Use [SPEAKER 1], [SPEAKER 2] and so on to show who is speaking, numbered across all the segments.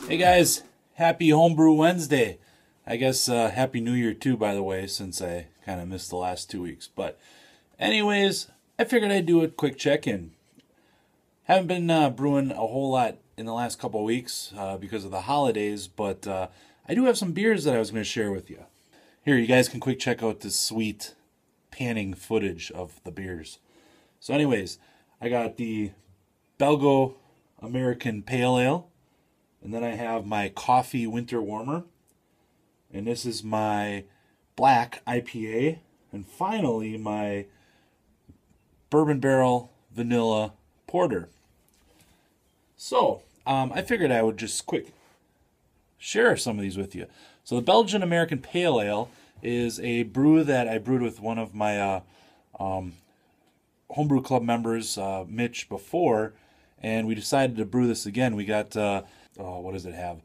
[SPEAKER 1] Hey guys, happy Homebrew Wednesday. I guess Happy New Year too, by the way, since I kind of missed the last 2 weeks. But anyways, I figured I'd do a quick check-in. Haven't been brewing a whole lot in the last couple of weeks because of the holidays, but I do have some beers that I was going to share with you. Here, you guys can quick check out this sweet panning footage of the beers. So anyways, I got the Belgo-American Pale Ale. And then I have my coffee winter warmer. And this is my black IPA. And finally, my bourbon barrel vanilla porter. So, I figured I would just quick share some of these with you. So the Belgian American Pale Ale is a brew that I brewed with one of my Homebrew Club members, Mitch, before. And we decided to brew this again. We got... what does it have?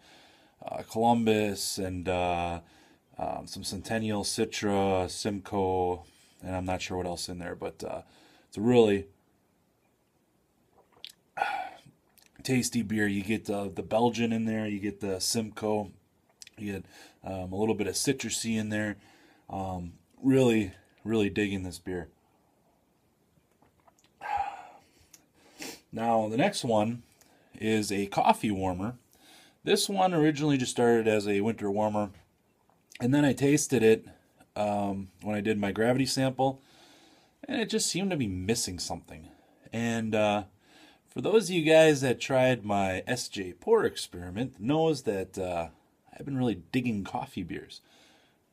[SPEAKER 1] Columbus and some Centennial, Citra, Simcoe, and I'm not sure what else in there, but it's a really tasty beer. You get the Belgian in there, you get the Simcoe, you get a little bit of citrusy in there. Really, really digging this beer. Now, the next one is a coffee warmer. This one originally just started as a winter warmer, and then I tasted it when I did my gravity sample, and it just seemed to be missing something. And for those of you guys that tried my SJ pour experiment, knows that I've been really digging coffee beers.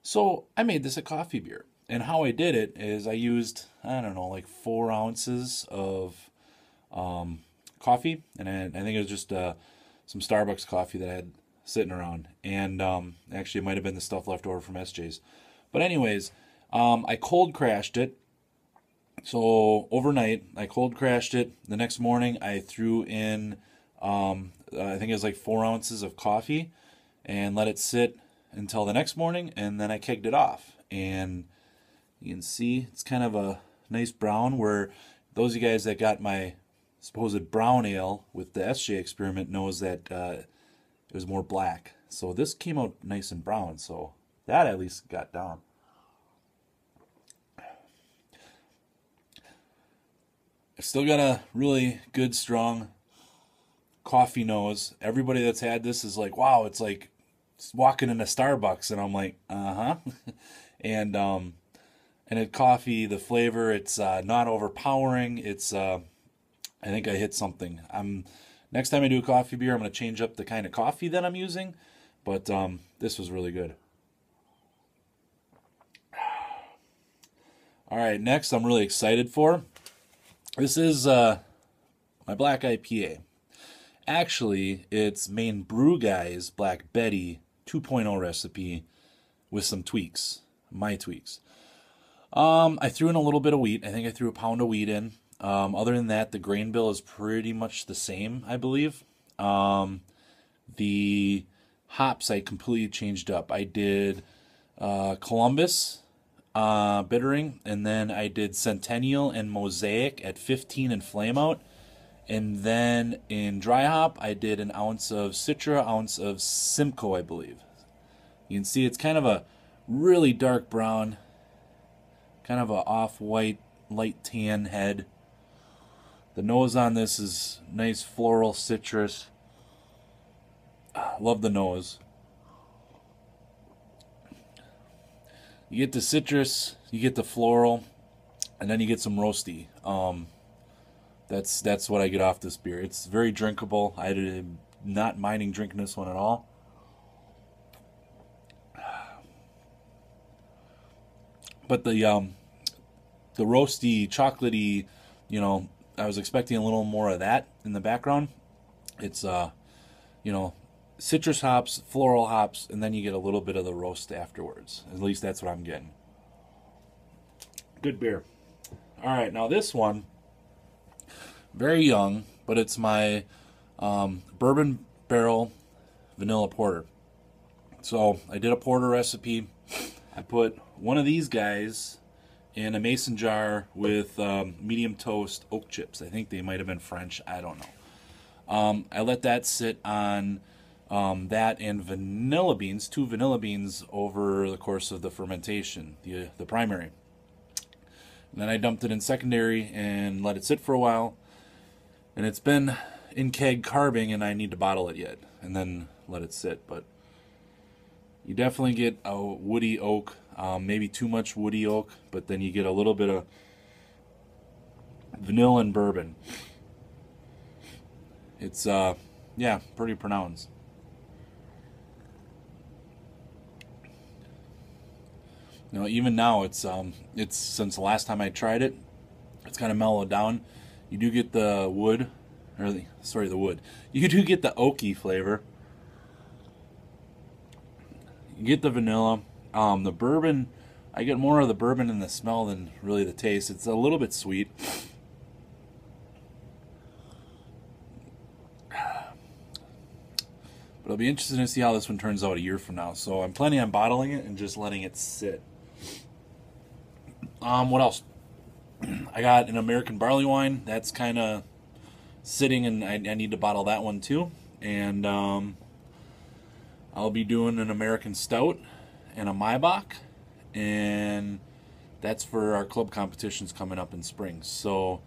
[SPEAKER 1] So I made this a coffee beer, and how I did it is I used, I don't know, like 4 ounces of coffee, and I think it was just some Starbucks coffee that I had sitting around, and actually it might have been the stuff left over from SJ's. But anyways, I cold crashed it. So overnight, I cold crashed it. The next morning, I threw in, I think it was like 4 ounces of coffee, and let it sit until the next morning, and then I kegged it off. And you can see it's kind of a nice brown, where those of you guys that got my supposed brown ale with the SJ experiment knows that it was more black. So this came out nice and brown, so that at least got down. I still got a really good, strong coffee nose. Everybody that's had this is like, wow, it's like walking in a Starbucks, and I'm like, uh-huh. And it coffee, the flavor, it's not overpowering. It's I think I hit something. Next time I do a coffee beer, I'm going to change up the kind of coffee that I'm using. But this was really good. All right, next I'm really excited for. This is my black IPA. Actually, it's Maine Brew Guy's Black Betty 2.0 recipe with some tweaks, my tweaks. I threw in a little bit of wheat. I think I threw a pound of wheat in. Other than that, the grain bill is pretty much the same, I believe. The hops I completely changed up. I did Columbus bittering, and then I did Centennial and Mosaic at 15 and flame out. And then in dry hop, I did an ounce of Citra, ounce of Simcoe, I believe. You can see it's kind of a really dark brown, kind of a off-white, light tan head. The nose on this is nice floral citrus. Love the nose. You get the citrus, you get the floral, and then you get some roasty. That's what I get off this beer. It's very drinkable. I'm not minding drinking this one at all. But the roasty, chocolatey, I was expecting a little more of that in the background. It's, citrus hops, floral hops, and then you get a little bit of the roast afterwards. At least that's what I'm getting. Good beer. All right, now this one, very young, but it's my bourbon barrel vanilla porter. So I did a porter recipe. I put one of these guys in a mason jar with medium toast oak chips. I think they might have been French. I don't know. I let that sit on that and vanilla beans, 2 vanilla beans over the course of the fermentation, the primary. And then I dumped it in secondary and let it sit for a while. And it's been in keg carbing, and I need to bottle it yet and then let it sit. But you definitely get a woody oak, maybe too much woody oak, but then you get a little bit of vanilla and bourbon. It's yeah, pretty pronounced. You know, even now it's since the last time I tried it, it's kind of mellowed down. You do get the wood, or the wood. You do get the oaky flavor. You get the vanilla, the bourbon. I get more of the bourbon in the smell than really the taste. It's a little bit sweet. But it'll be interesting to see how this one turns out a year from now. So I'm planning on bottling it and just letting it sit. What else? I got an American barley wine. That's kind of sitting, and I need to bottle that one too. And I'll be doing an American stout and a Maibach. And that's for our club competitions coming up in spring. So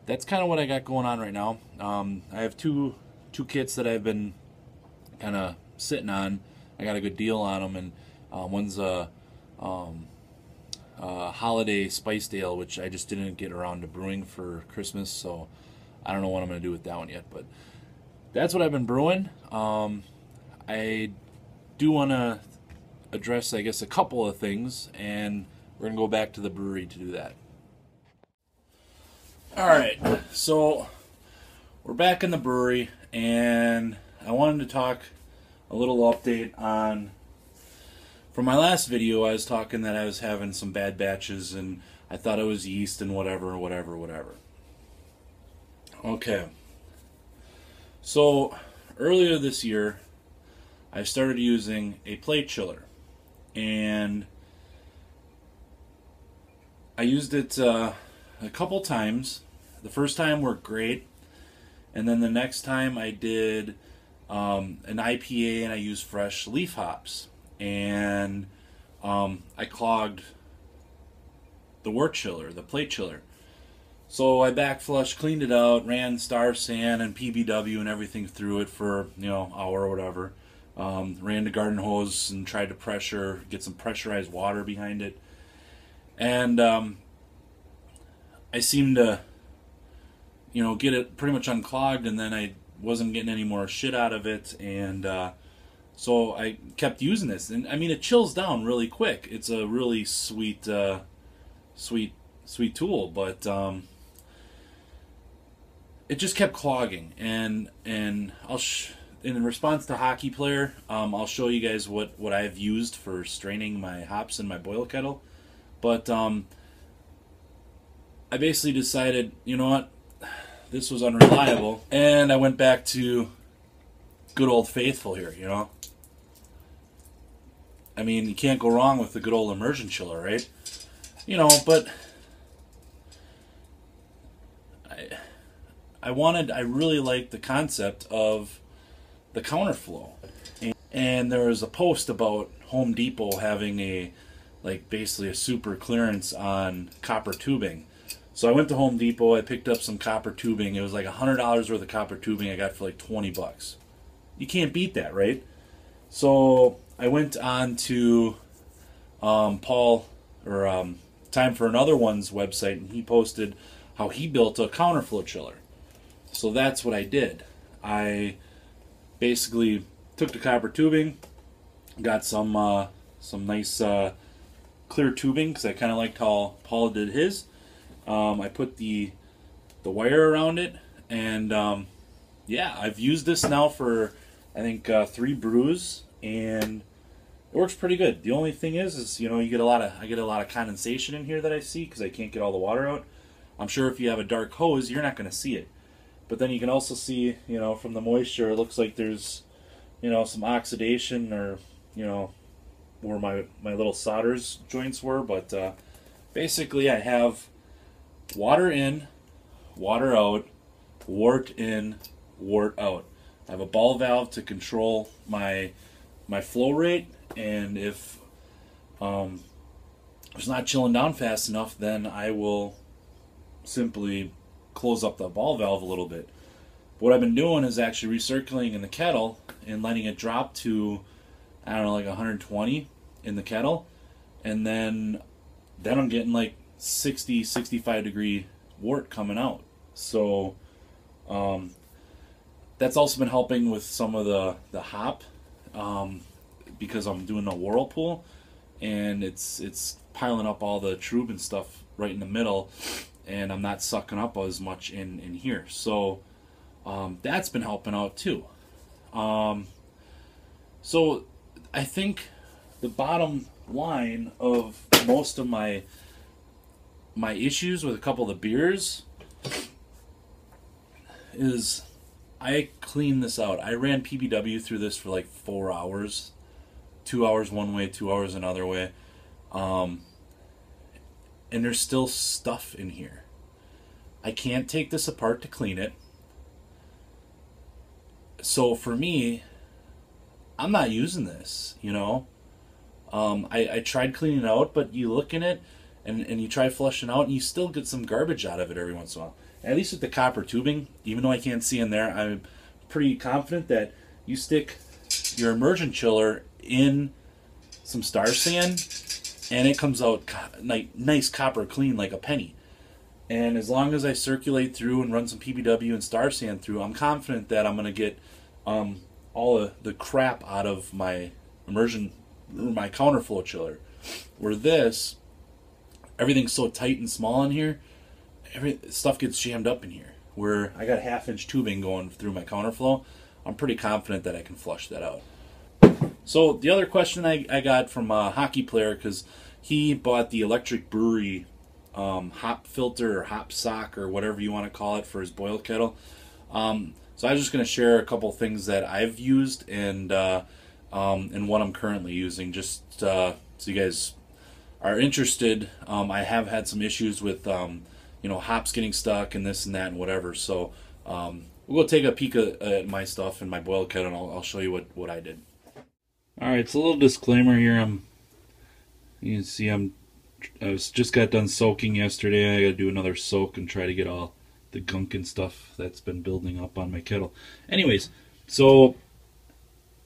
[SPEAKER 1] that's kind of what I got going on right now. I have two kits that I've been kind of sitting on. I got a good deal on them, and one's a holiday spiced ale, which I just didn't get around to brewing for Christmas, so I don't know what I'm going to do with that one yet, but that's what I've been brewing. I do want to address, I guess, a couple of things, and we're going to go back to the brewery to do that. Alright, so we're back in the brewery, and I wanted to talk a little update on, from my last video I was talking that I was having some bad batches and I thought it was yeast and whatever. Okay, so earlier this year I started using a plate chiller, and I used it a couple times. The first time worked great, and then the next time I did an IPA and I used fresh leaf hops, and I clogged the wort chiller, the plate chiller. So I back flushed, cleaned it out, ran Star San and PBW and everything through it for, you know, hour or whatever. Ran the garden hose and tried to get some pressurized water behind it. And I seemed to, you know, get it pretty much unclogged, and then I wasn't getting any more shit out of it, and so I kept using this. And I mean, it chills down really quick. It's a really sweet tool, but it just kept clogging. And I'll in response to Hockey Player, I'll show you guys what I've used for straining my hops in my boil kettle. But I basically decided, you know what, this was unreliable, and I went back to good old faithful here, you know. I mean, you can't go wrong with the good old immersion chiller, right? You know, but I really liked the concept of the counterflow. And there was a post about Home Depot having basically a super clearance on copper tubing. So I went to Home Depot, I picked up some copper tubing. It was like $100 worth of copper tubing I got for like 20 bucks. You can't beat that, right? So I went on to Time for Another One's website, and he posted how he built a counterflow chiller. So that's what I did. I basically took the copper tubing, got some nice clear tubing, because I kind of liked how Paul did his. I put the wire around it, and yeah, I've used this now for I think 3 brews, and it works pretty good. The only thing is you know, I get a lot of condensation in here that I see because I can't get all the water out. I'm sure if you have a dark hose, you're not going to see it, but then you can also see, you know, from the moisture, it looks like there's, you know, some oxidation, or, you know, where my little solders joints were. But basically I have water in, water out, wort in, wort out. I have a ball valve to control my flow rate, and if it's not chilling down fast enough, then I will simply close up the ball valve a little bit. What I've been doing is actually recirculating in the kettle and letting it drop to, I don't know, like 120 in the kettle, and then I'm getting like 60, 65 degree wort coming out. So that's also been helping with some of the hop, because I'm doing a whirlpool, and it's piling up all the trub and stuff right in the middle, and I'm not sucking up as much in here. So that's been helping out too. So I think the bottom line of most of my issues with a couple of the beers is I cleaned this out. I ran PBW through this for like 4 hours, 2 hours one way, 2 hours another way, and there's still stuff in here. I can't take this apart to clean it. So for me, I'm not using this, you know. I tried cleaning it out, but you look in it and you try flushing out, and you still get some garbage out of it every once in a while. At least with the copper tubing, even though I can't see in there, I'm pretty confident that you stick your immersion chiller in some Star Sand, and it comes out nice copper clean like a penny. And as long as I circulate through and run some PBW and Star Sand through, I'm confident that I'm going to get all of the crap out of my immersion, my counterflow chiller. Where this, everything's so tight and small in here, stuff gets jammed up in here. Where I got 1/2-inch tubing going through my counterflow, I'm pretty confident that I can flush that out. So the other question I got from a hockey player, because he bought the electric brewery hop filter or hop sock or whatever you want to call it for his boil kettle. So I was just going to share a couple things that I've used and what I'm currently using, just so you guys are interested. I have had some issues with hops getting stuck and this and that and whatever. So we'll go take a peek at my stuff and my boil kettle, and I'll show you what I did. All right, so a little disclaimer here. You can see I just got done soaking yesterday. I got to do another soak and try to get all the gunk and stuff that's been building up on my kettle. Anyways, so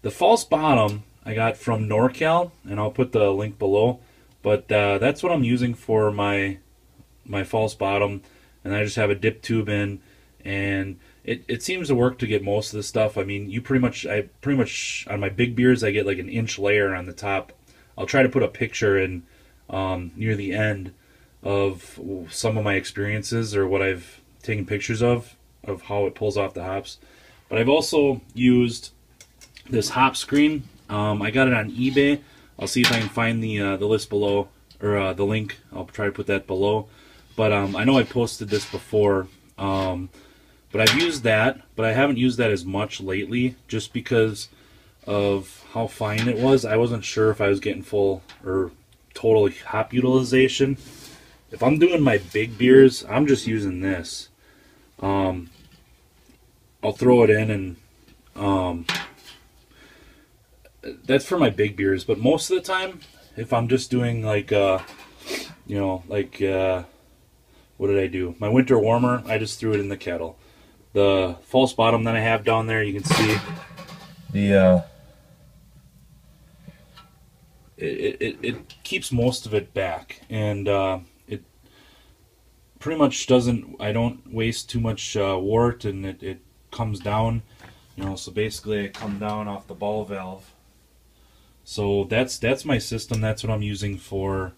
[SPEAKER 1] the false bottom I got from NorCal, and I'll put the link below. But that's what I'm using for my false bottom, and I just have a dip tube in, and it seems to work to get most of the stuff. I mean, I pretty much on my big beers I get like an inch layer on the top. I'll try to put a picture in near the end of some of my experiences or what I've taken pictures of how it pulls off the hops. But I've also used this hop screen. I got it on eBay. I'll see if I can find the list below, or the link. I'll try to put that below. But I know I posted this before. But I've used that, but I haven't used that as much lately, just because of how fine it was. I wasn't sure if I was getting full or total hop utilization. If I'm doing my big beers, I'm just using this. I'll throw it in, and that's for my big beers. But most of the time, if I'm just doing like what did I do? My winter warmer, I just threw it in the kettle. The false bottom that I have down there, you can see the it keeps most of it back, and it pretty much doesn't. I don't waste too much wort, and it comes down. So basically, I come down off the ball valve. So that's my system. That's what I'm using for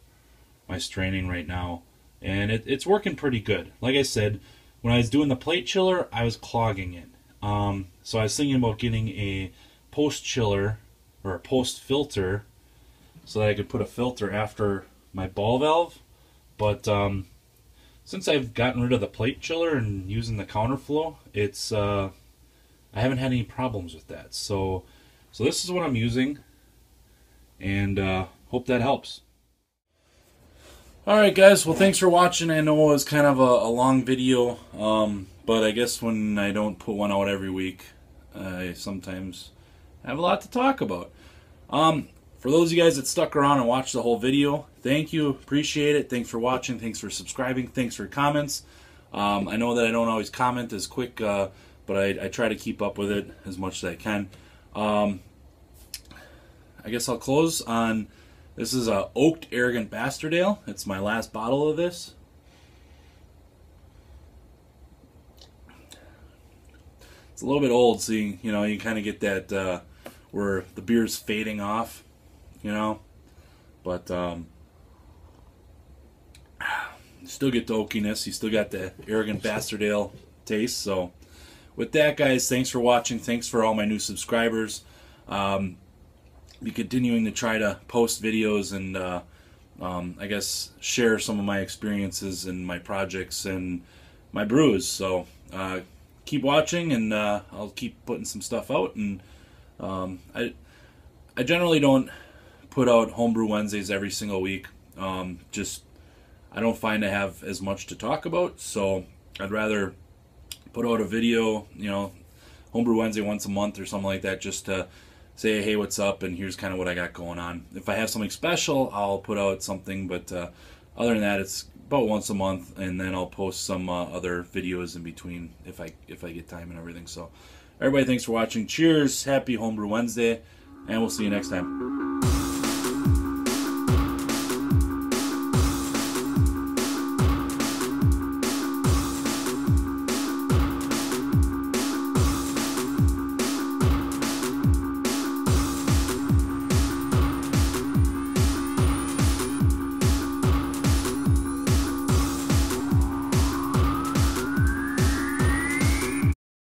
[SPEAKER 1] my straining right now, and it's working pretty good. Like I said, when I was doing the plate chiller, I was clogging it. So I was thinking about getting a post chiller or a post filter so that I could put a filter after my ball valve. But since I've gotten rid of the plate chiller and using the counterflow, I haven't had any problems with that. So this is what I'm using, and hope that helps. Alright guys, well thanks for watching. I know it was kind of a long video, but I guess when I don't put one out every week, I sometimes have a lot to talk about. For those of you guys that stuck around and watched the whole video, thank you, appreciate it. Thanks for watching, thanks for subscribing, thanks for comments. I know that I don't always comment as quick, but I try to keep up with it as much as I can. I guess I'll close on, this is a Oaked Arrogant Bastard Ale. It's my last bottle of this. It's a little bit old, so you know, you kind of get that where the beer's fading off, you know, but you still get the oakiness, you still got the Arrogant Bastard Ale taste. So with that, guys, thanks for watching, thanks for all my new subscribers. Be continuing to try to post videos and I guess share some of my experiences and my projects and my brews. So keep watching, and I'll keep putting some stuff out. And I generally don't put out Homebrew Wednesdays every single week. Just I don't find I have as much to talk about, so I'd rather put out a video, you know, Homebrew Wednesday once a month or something like that, just to say, hey, what's up, and here's kind of what I got going on. If I have something special, I'll put out something, but other than that, it's about once a month, and then I'll post some other videos in between if I get time and everything. So everybody, thanks for watching. Cheers, happy Homebrew Wednesday, and we'll see you next time.